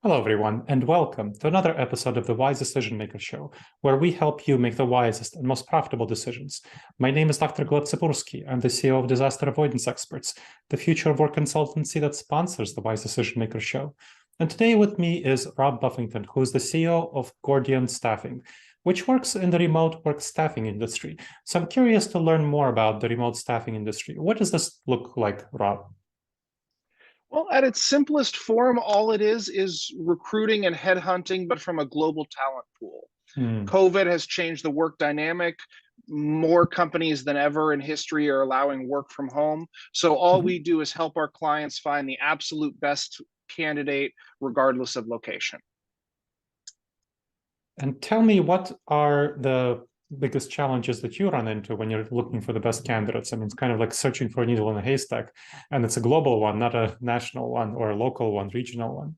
Hello, everyone, and welcome to another episode of the Wise Decision Maker Show, where we help you make the wisest and most profitable decisions. My name is Dr. Gleb Tsipursky. I'm the CEO of Disaster Avoidance Experts, the future of work consultancy that sponsors the Wise Decision Maker Show. And today with me is Rob Buffington, who is the CEO of Gordian Staffing, which works in the remote work staffing industry. So I'm curious to learn more about the remote staffing industry. What does this look like, Rob? Well, at its simplest form, all it is recruiting and headhunting, but from a global talent pool. Hmm. COVID has changed the work dynamic. More companies than ever in history are allowing work from home. So all we do is help our clients find the absolute best candidate, regardless of location. And tell me, what are the biggest challenges that you run into when you're looking for the best candidates? I mean, it's kind of like searching for a needle in a haystack, and it's a global one, not a national one or a local one, regional one.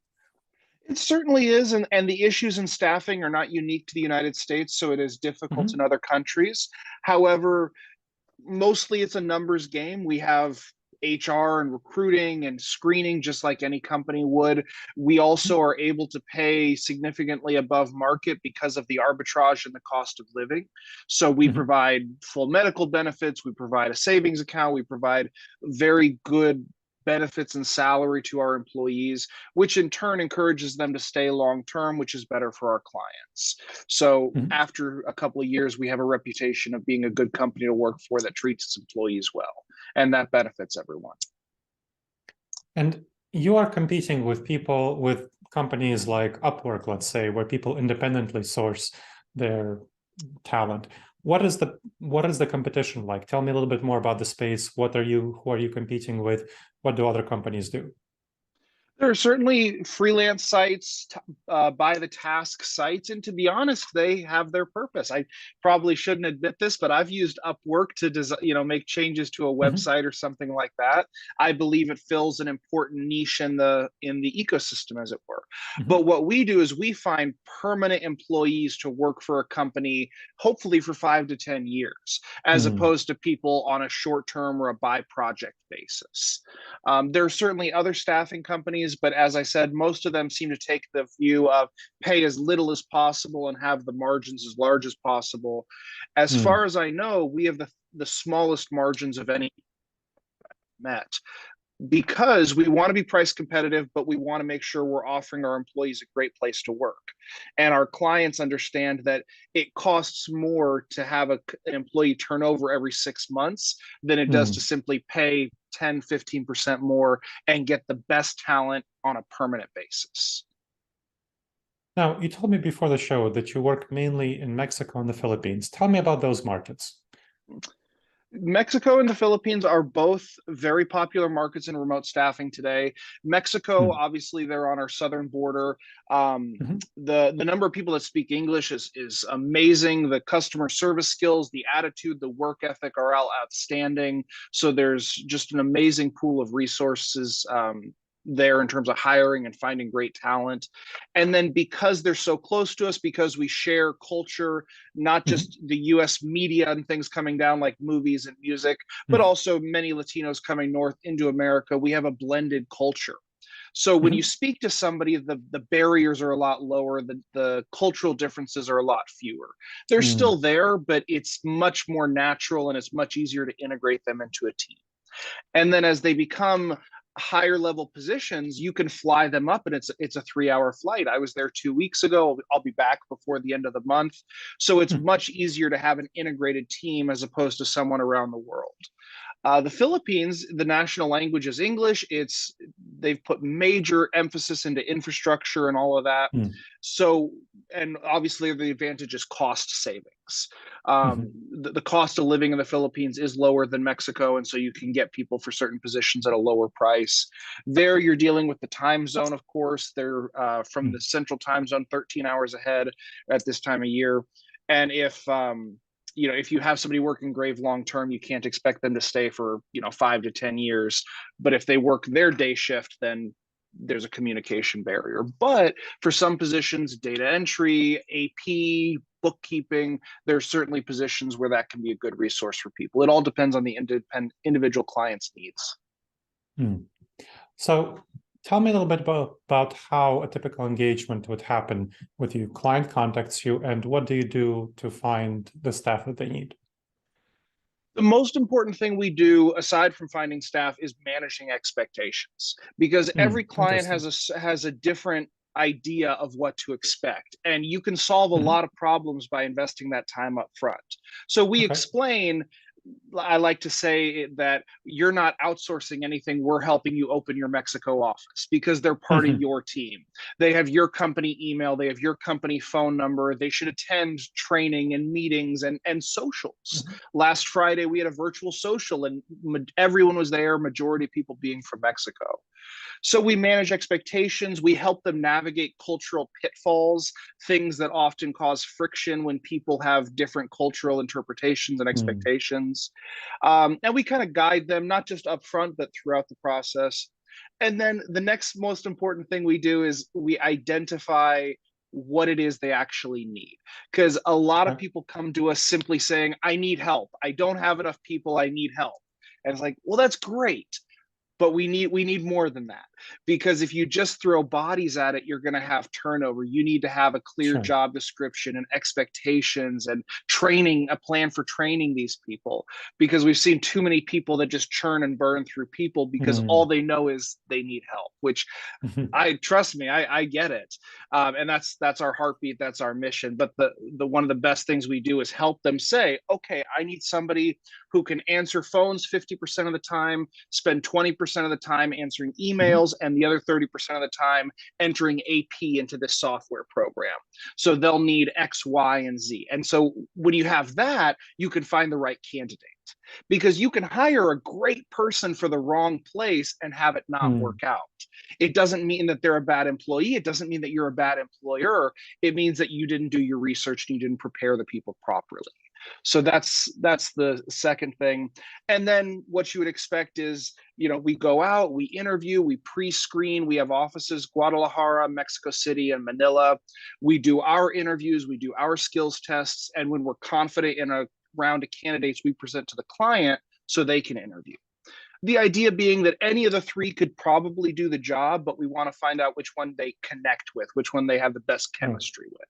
It certainly is, and the issues in staffing are not unique to the United States, so it is difficult in Mhm. other countries. However, mostly it's a numbers game. We have HR and recruiting and screening just like any company would. We also are able to pay significantly above market because of the arbitrage and the cost of living. So we Mhm. provide full medical benefits, we provide a savings account, we provide very good benefits and salary to our employees, which in turn encourages them to stay long term, which is better for our clients. So Mhm. after a couple of years, we have a reputation of being a good company to work for that treats its employees well, and that benefits everyone. And you are competing with people, with companies like Upwork, let's say, where people independently source their talent. What is the competition like? Tell me a little bit more about the space. Who are you competing with? What do other companies do? There are certainly freelance sites, by the task sites, and to be honest, they have their purpose. I probably shouldn't admit this, but I've used Upwork to make changes to a Mhm. website or something like that. I believe it fills an important niche in the ecosystem, as it were. Mhm. But what we do is we find permanent employees to work for a company, hopefully for 5 to 10 years, as Mm. opposed to people on a short term or a by project basis. There are certainly other staffing companies, but as I said, most of them seem to take the view of pay as little as possible and have the margins as large as possible. As Mm. far as I know, we have the smallest margins of any met because we want to be price competitive, but we want to make sure we're offering our employees a great place to work. And our clients understand that it costs more to have an employee turnover every 6 months than it does to Mm. simply pay 10, 15% more and get the best talent on a permanent basis. Now, you told me before the show that you work mainly in Mexico and the Philippines. Tell me about those markets. Mexico and the Philippines are both very popular markets in remote staffing today. Mexico, Mm. obviously, they're on our southern border. Um, Mhm. the number of people that speak English is amazing. The customer service skills, the attitude, the work ethic are all outstanding. So there's just an amazing pool of resources there in terms of hiring and finding great talent. And then because they're so close to us, because we share culture, not Mhm. just the US media and things coming down like movies and music, but Mhm. also many Latinos coming north into America, we have a blended culture. So when you Mhm. speak to somebody, the barriers are a lot lower, the cultural differences are a lot fewer. They're Mm. still there, but it's much more natural and it's much easier to integrate them into a team. And then as they become higher level positions, you can fly them up, and it's a 3 hour flight. I was there 2 weeks ago. I'll be back before the end of the month. So it's Mm. much easier to have an integrated team as opposed to someone around the world. The Philippines, the national language is English. They've put major emphasis into infrastructure and all of that. Mm. So, and obviously the advantage is cost savings. Mhm. The cost of living in the Philippines is lower than Mexico, and so you can get people for certain positions at a lower price. There, you're dealing with the time zone, of course. They're from Mm. the central time zone, 13 hours ahead at this time of year. And if you have somebody working Grave long term, you can't expect them to stay for 5 to 10 years. But if they work their day shift, then there's a communication barrier. But for some positions, data entry, AP, bookkeeping, there's certainly positions where that can be a good resource for people. It all depends on the individual client's needs. Mm. So Tell me a little bit about how a typical engagement would happen with you. Client contacts you, and what do you do to find the staff that they need? The most important thing we do, aside from finding staff, is managing expectations, because every client Interesting. has a different idea of what to expect, and you can solve a Mhm. lot of problems by investing that time up front. So we Okay. explain, I like to say that you're not outsourcing anything. We're helping you open your Mexico office because they're part of Mhm. your team. They have your company email, they have your company phone number. They should attend training and meetings and socials. Mhm. Last Friday, we had a virtual social and everyone was there, majority of people being from Mexico. So we manage expectations. We help them navigate cultural pitfalls, things that often cause friction when people have different cultural interpretations and Mm. expectations. And we kind of guide them, not just upfront, but throughout the process. And then the next most important thing we do is we identify what it is they actually need. Because a lot of Okay. people come to us simply saying, I need help. I don't have enough people. I need help. And it's like, well, that's great, but we need more than that, because if you just throw bodies at it, you're going to have turnover. You need to have a clear Sure. job description and expectations and training, a plan for training these people, because we've seen too many people that just churn and burn through people because all Mm. they know is they need help, which Mhm. I trust me, I get it, and that's our heartbeat, that's our mission. But the one of the best things we do is help them say, okay, I need somebody who can answer phones 50% of the time, spend 20% of the time answering Mhm. emails, and the other 30% of the time entering AP into this software program. So they'll need X, Y, and Z. And so when you have that, you can find the right candidate, because you can hire a great person for the wrong place and have it not Mm. work out. It doesn't mean that they're a bad employee. It doesn't mean that you're a bad employer. It means that you didn't do your research and you didn't prepare the people properly. So that's the second thing. And then what you would expect is, we go out, we interview, we pre-screen. We have offices, Guadalajara, Mexico City, and Manila. We do our interviews, we do our skills tests, and when we're confident in a round of candidates, we present to the client so they can interview. The idea being that any of the three could probably do the job, but we want to find out which one they connect with, which one they have the best Sure. chemistry with.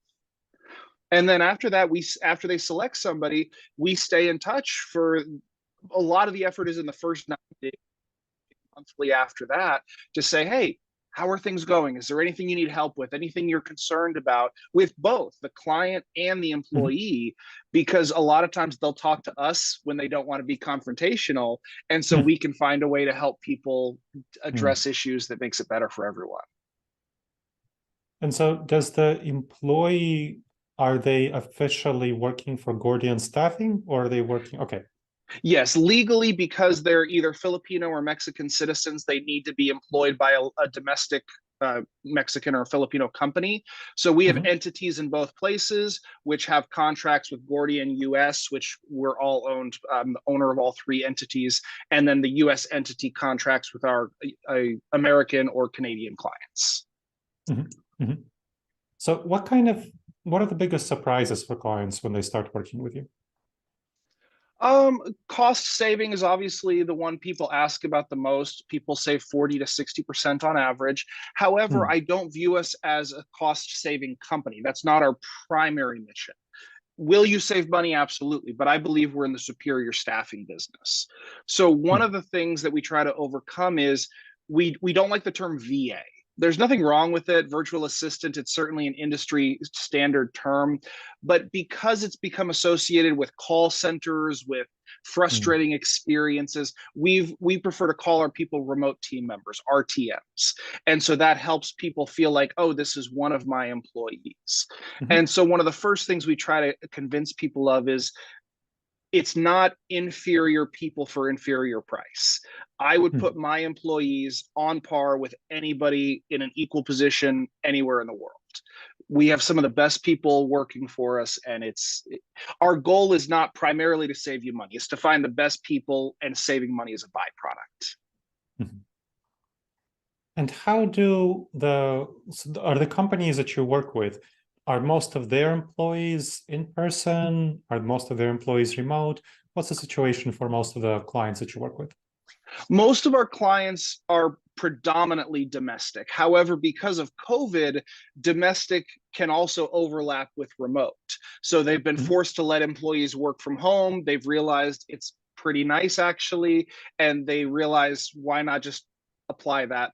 And then after that, after they select somebody, we stay in touch for a lot of the effort is in the first 90 days, monthly after that, to say, hey, how are things going? Is there anything you need help with? Anything you're concerned about with both the client and the Mhm. employee? Because a lot of times they'll talk to us when they don't want to be confrontational. And so Mm. we can find a way to help people Mm. address issues that makes it better for everyone. And so, does the employee, are they officially working for Gordian Staffing, or are they working? Okay. Yes, legally, because they're either Filipino or Mexican citizens, they need to be employed by a domestic Mexican or Filipino company. So we have Mhm. entities in both places, which have contracts with Gordian US, which we're all owned, the owner of all three entities, and then the US entity contracts with our American or Canadian clients. Mhm. Mhm. So, what are the biggest surprises for clients when they start working with you? Cost saving is obviously the one people ask about the most. People save 40 to 60% on average. However, Mm. I don't view us as a cost saving company. That's not our primary mission. Will you save money? Absolutely. But I believe we're in the superior staffing business. So one Mm. of the things that we try to overcome is we don't like the term VA. There's nothing wrong with it. Virtual assistant, it's certainly an industry standard term. But because it's become associated with call centers, with Mm. frustrating experiences, we prefer to call our people remote team members, RTMs. And so that helps people feel like, oh, this is one of my employees. Mhm. And so one of the first things we try to convince people of is it's not inferior people for inferior price. I would Mm. put my employees on par with anybody in an equal position anywhere in the world. We have some of the best people working for us, and our goal is not primarily to save you money. It's to find the best people, and saving money is a byproduct. Mhm. And are the companies that you work with, are most of their employees in person? Are most of their employees remote? What's the situation for most of the clients that you work with? Most of our clients are predominantly domestic. However, because of COVID, domestic can also overlap with remote. So they've been forced to let employees work from home. They've realized it's pretty nice, actually, and they realize, why not just apply that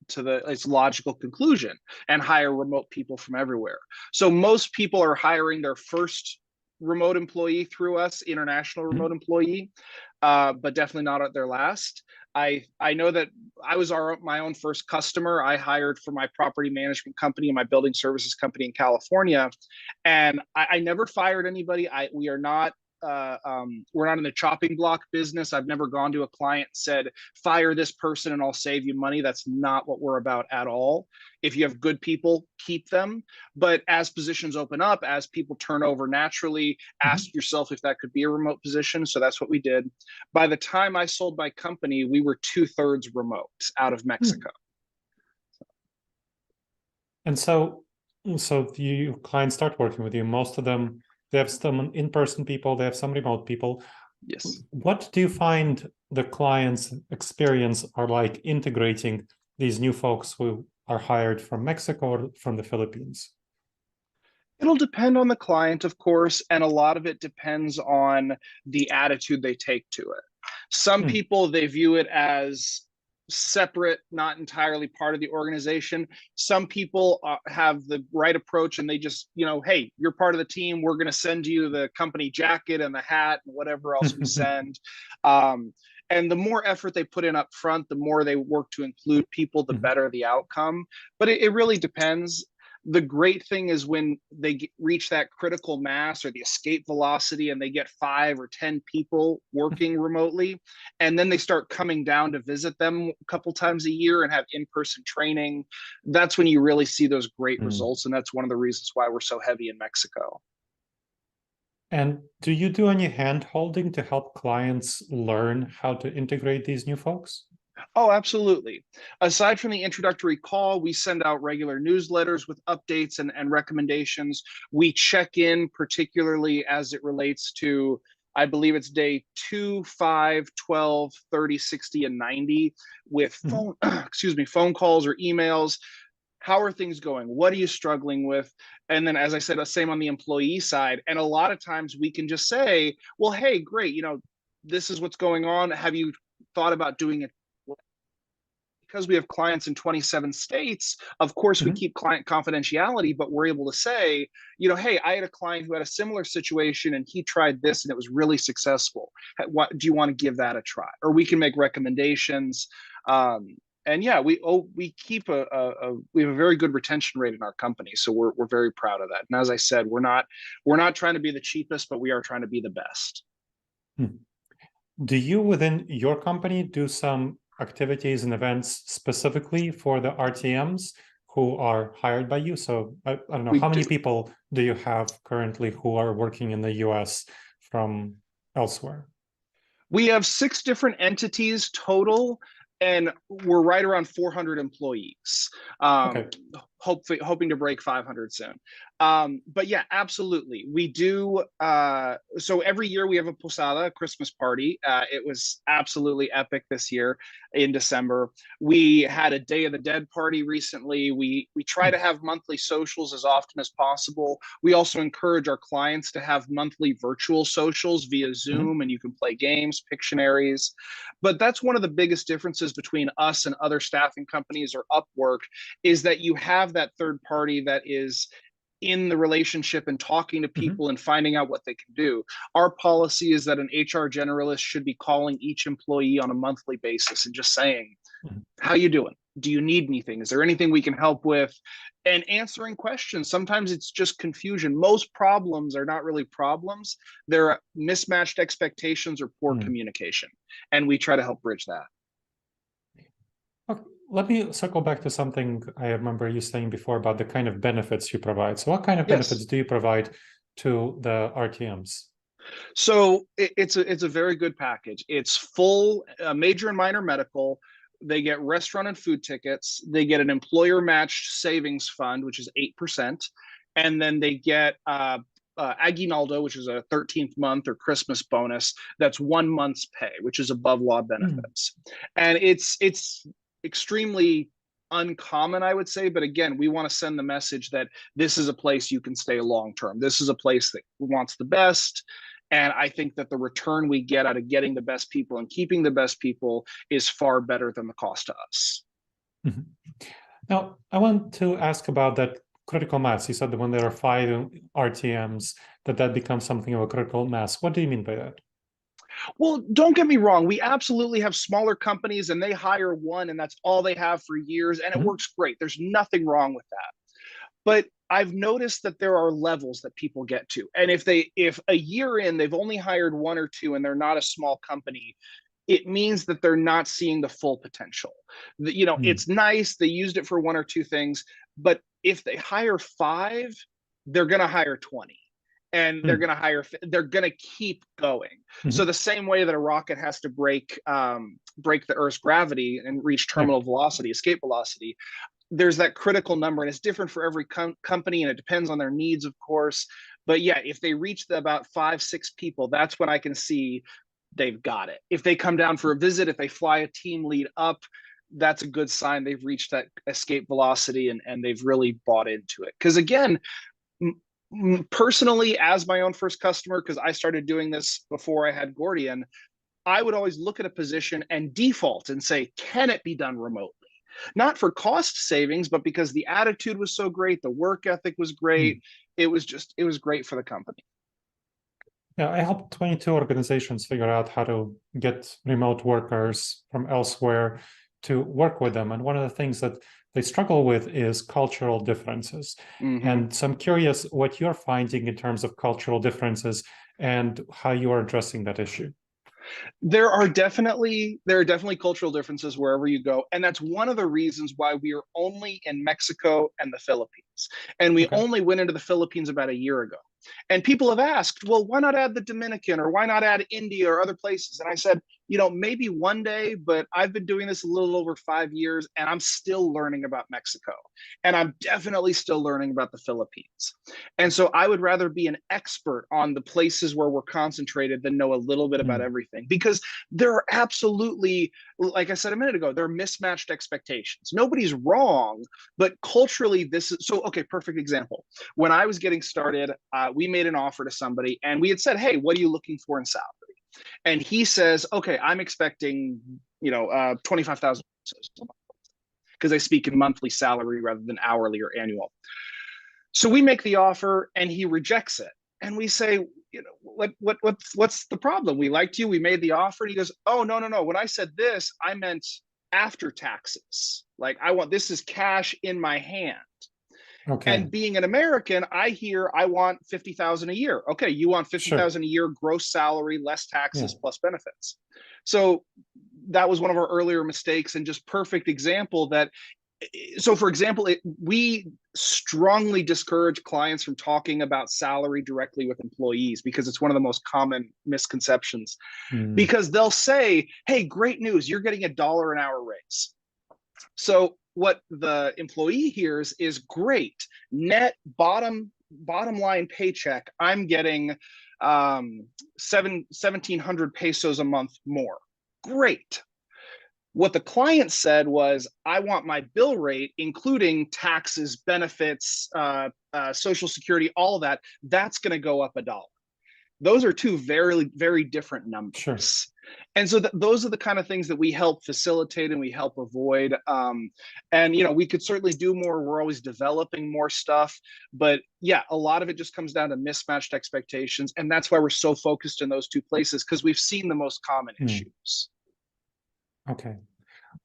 to its logical conclusion and hire remote people from everywhere. So most people are hiring their first remote employee through us, international remote employee, but definitely not at their last. I know that I was my own first customer. I hired for my property management company and my building services company in California, and I never fired anybody. We are not we're not in the chopping block business. I've never gone to a client and said, fire this person and I'll save you money. That's not what we're about at all. If you have good people, keep them. But as positions open up, as people turn over naturally, ask yourself if that could be a remote position. So that's what we did. By the time I sold my company, we were 2/3 remote out of Mexico. And so the clients start working with you. Most of them, they have some in-person people, they have some remote people. Yes. What do you find the clients' experience are like integrating these new folks who are hired from Mexico or from the Philippines? It'll depend on the client, of course, and a lot of it depends on the attitude they take to it. Some people, they view it as separate, not entirely part of the organization. Some people have the right approach and they just, hey, you're part of the team. We're going to send you the company jacket and the hat and whatever else we send. And the more effort they put in up front, the more they work to include people, the better the outcome. But it really depends. The great thing is when they reach that critical mass or the escape velocity and they get 5 or 10 people working remotely, and then they start coming down to visit them a couple times a year and have in-person training, that's when you really see those great results. And that's one of the reasons why we're so heavy in Mexico. And do you do any hand-holding to help clients learn how to integrate these new folks? Oh, absolutely. Aside from the introductory call, we send out regular newsletters with updates and recommendations. We check in, particularly as it relates to, I believe it's day 2, 5, 12, 30, 60, and 90 with phone calls or emails. How are things going? What are you struggling with? And then, as I said, the same on the employee side. And a lot of times we can just say, well, hey, great, this is what's going on. Have you thought about doing it? Because we have clients in 27 states, of course, we keep client confidentiality, but we're able to say, hey, I had a client who had a similar situation and he tried this and it was really successful. What do you want to give that a try? Or we can make recommendations. And yeah, we keep we have a very good retention rate in our company, so we're very proud of that. And as I said, we're not trying to be the cheapest, but we are trying to be the best. Do you, within your company, do some activities and events specifically for the RTMs who are hired by you? So I don't know, how many people do you have currently who are working in the US from elsewhere? We have 6 different entities total, and we're right around 400 employees. Hoping to break 500 soon. But yeah, absolutely. We do. So every year we have a posada, a Christmas party. It was absolutely epic this year in December. We had a Day of the Dead party recently. We try to have monthly socials as often as possible. We also encourage our clients to have monthly virtual socials via Zoom, and you can play games, Pictionaries. But that's one of the biggest differences between us and other staffing companies or Upwork, is that you have that third party that is in the relationship and talking to people and finding out what they can do. Our policy is that an HR generalist should be calling each employee on a monthly basis and just saying, how you doing? Do you need anything? Is there anything we can help with? And answering questions. Sometimes it's just confusion. Most problems are not really problems. They're mismatched expectations or poor communication. And we try to help bridge that. Okay. Let me circle back to something I remember you saying before about the kind of benefits you provide. So what kind of benefits do you provide to the RTMs? So it's a very good package. It's full major and minor medical. They get restaurant and food tickets. They get an employer matched savings fund, which is 8%. And then they get aguinaldo, which is a 13th month or Christmas bonus. That's 1 month's pay, which is above law benefits. And it's extremely uncommon, I would say. But again, we want to send the message that this is a place you can stay long term. This is a place that wants the best. And I think that the return we get out of getting the best people and keeping the best people is far better than the cost to us. Mm-hmm. Now, I want to ask about that critical mass. You said that when there are 5 RTMs, that becomes something of a critical mass. What do you mean by that? Well, don't get me wrong. We absolutely have smaller companies and they hire one and that's all they have for years. And it works great. There's nothing wrong with that. But I've noticed that there are levels that people get to. And if a year in, they've only hired 1 or 2 and they're not a small company, it means that they're not seeing the full potential. It's nice. They used it for 1 or 2 things. But if they hire 5, they're going to hire 20. And they're going to keep going. So the same way that a rocket has to break the Earth's gravity and reach terminal velocity, escape velocity, there's that critical number, and it's different for every company, and it depends on their needs, of course. But yeah, if they reach about 5-6 people, that's when I can see they've got it. If they come down for a visit, if they fly a team lead up, that's a good sign they've reached that escape velocity and they've really bought into it. Because again, personally, as my own first customer, because I started doing this before I had Gordian, I would always look at a position and default and say, can it be done remotely? Not for cost savings, but because the attitude was so great, the work ethic was great. It was great for the company. Yeah, I helped 22 organizations figure out how to get remote workers from elsewhere to work with them. And one of the things that they struggle with is cultural differences. And so I'm curious what you're finding in terms of cultural differences and how you are addressing that issue. There are definitely cultural differences wherever you go. And that's one of the reasons why we are only in Mexico and the Philippines. And we only went into the Philippines about a year ago. And people have asked, well, why not add the Dominican or why not add India or other places? And I said, maybe one day, but I've been doing this a little over 5 years and I'm still learning about Mexico. And I'm definitely still learning about the Philippines. And so I would rather be an expert on the places where we're concentrated than know a little bit about everything, because there are absolutely, like I said a minute ago, there are mismatched expectations. Nobody's wrong, but culturally this is so, okay, perfect example. When I was getting started, we made an offer to somebody and we had said, hey, what are you looking for in salary? And he says, okay, I'm expecting, 25,000 because I speak in monthly salary rather than hourly or annual. So we make the offer and he rejects it. And we say, what's the problem? We liked you. We made the offer. And he goes, oh, no. When I said this, I meant after taxes. Like this is cash in my hand. Okay. And being an American, I hear I want 50,000 a year. Okay, you want 50,000 a year gross salary, less taxes, plus benefits. So that was one of our earlier mistakes, and just perfect example that. So, for example, we strongly discourage clients from talking about salary directly with employees because it's one of the most common misconceptions. Because they'll say, "Hey, great news! You're getting $1 an hour raise." So what the employee hears is great net bottom line paycheck. I'm getting 1,700 pesos a month more. Great. What the client said was, I want my bill rate, including taxes, benefits, Social Security, all of that. That's going to go up $1. Those are 2 very, very different numbers. Sure. And so those are the kind of things that we help facilitate and we help avoid. And, we could certainly do more. We're always developing more stuff. But yeah, a lot of it just comes down to mismatched expectations. And that's why we're so focused in those 2 places, because we've seen the most common issues. Okay.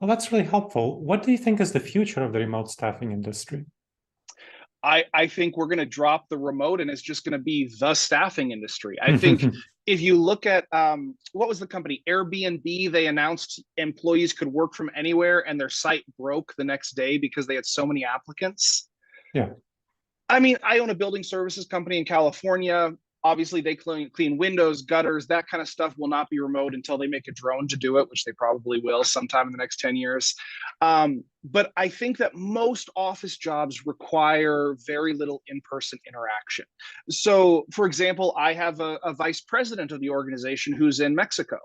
Well, that's really helpful. What do you think is the future of the remote staffing industry? I think we're going to drop the remote and it's just going to be the staffing industry. I think if you look at what was the company, Airbnb, they announced employees could work from anywhere and their site broke the next day because they had so many applicants. Yeah. I mean, I own a building services company in California. Obviously, they clean windows, gutters, that kind of stuff will not be remote until they make a drone to do it, which they probably will sometime in the next 10 years. But I think that most office jobs require very little in-person interaction. So, for example, I have a vice president of the organization who's in Mexico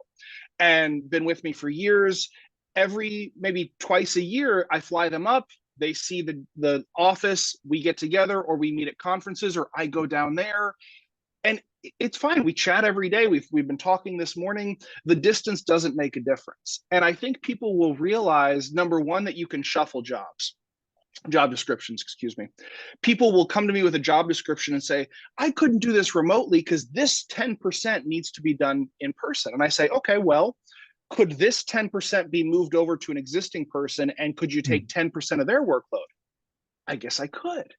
and been with me for years. maybe twice a year, I fly them up. They see the office, we get together, or we meet at conferences, or I go down there. And it's fine. We chat every day. We've been talking this morning. The distance doesn't make a difference. And I think people will realize, number one, that you can shuffle job descriptions, excuse me. People will come to me with a job description and say, I couldn't do this remotely because this 10% needs to be done in person. And I say, okay, well, could this 10% be moved over to an existing person, and could you take 10% of their workload? I guess I could.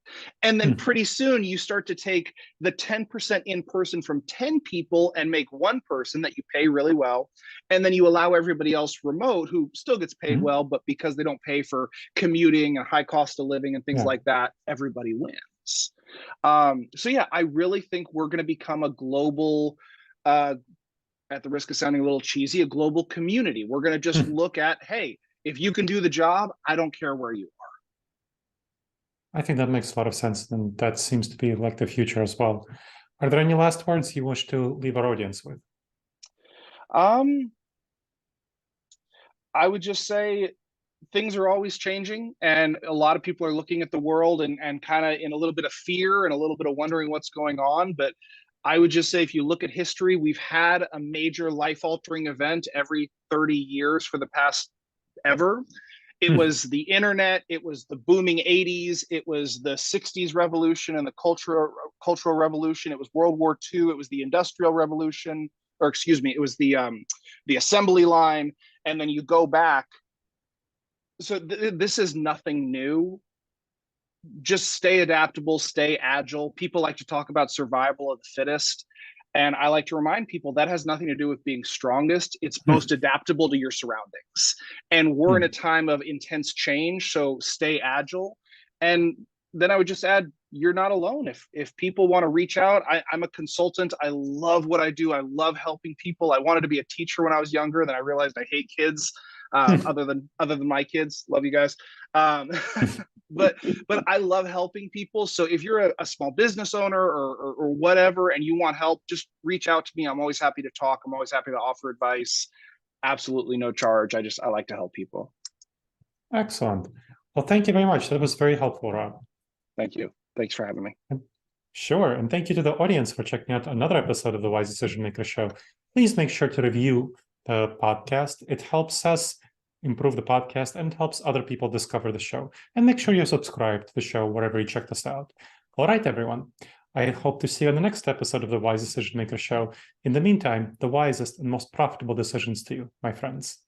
And then pretty soon you start to take the 10% in person from 10 people and make one person that you pay really well. And then you allow everybody else remote who still gets paid well, but because they don't pay for commuting and high cost of living and things like that, everybody wins. So yeah, I really think we're going to become a global, at the risk of sounding a little cheesy, a global community. We're going to just look at, hey, if you can do the job, I don't care where you are. I think that makes a lot of sense, and that seems to be like the future as well. Are there any last words you wish to leave our audience with? I would just say things are always changing, and a lot of people are looking at the world and kind of in a little bit of fear and a little bit of wondering what's going on. But I would just say, if you look at history, we've had a major life-altering event every 30 years for the past ever. It was the internet, it was the booming 80s, it was the 60s revolution and the cultural revolution, it was World War II, it was the Industrial Revolution, or excuse me, it was the assembly line, and then you go back. So this is nothing new. Just stay adaptable, stay agile. People like to talk about survival of the fittest. And I like to remind people that has nothing to do with being strongest. It's most adaptable to your surroundings. And we're in a time of intense change, so stay agile. And then I would just add, you're not alone. If people want to reach out, I'm a consultant. I love what I do. I love helping people. I wanted to be a teacher when I was younger. Then I realized I hate kids, other than my kids. Love you guys. But I love helping people. So if you're a small business owner or whatever, and you want help, just reach out to me. I'm always happy to talk. I'm always happy to offer advice. Absolutely no charge. I like to help people. Excellent. Well, thank you very much. That was very helpful, Rob. Thank you. Thanks for having me. Sure. And thank you to the audience for checking out another episode of the Wise Decision Maker Show. Please make sure to review the podcast. It helps us improve the podcast and helps other people discover the show. And make sure you subscribe to the show wherever you check this out. All right, everyone. I hope to see you on the next episode of the Wise Decision Maker Show. In the meantime, the wisest and most profitable decisions to you, my friends.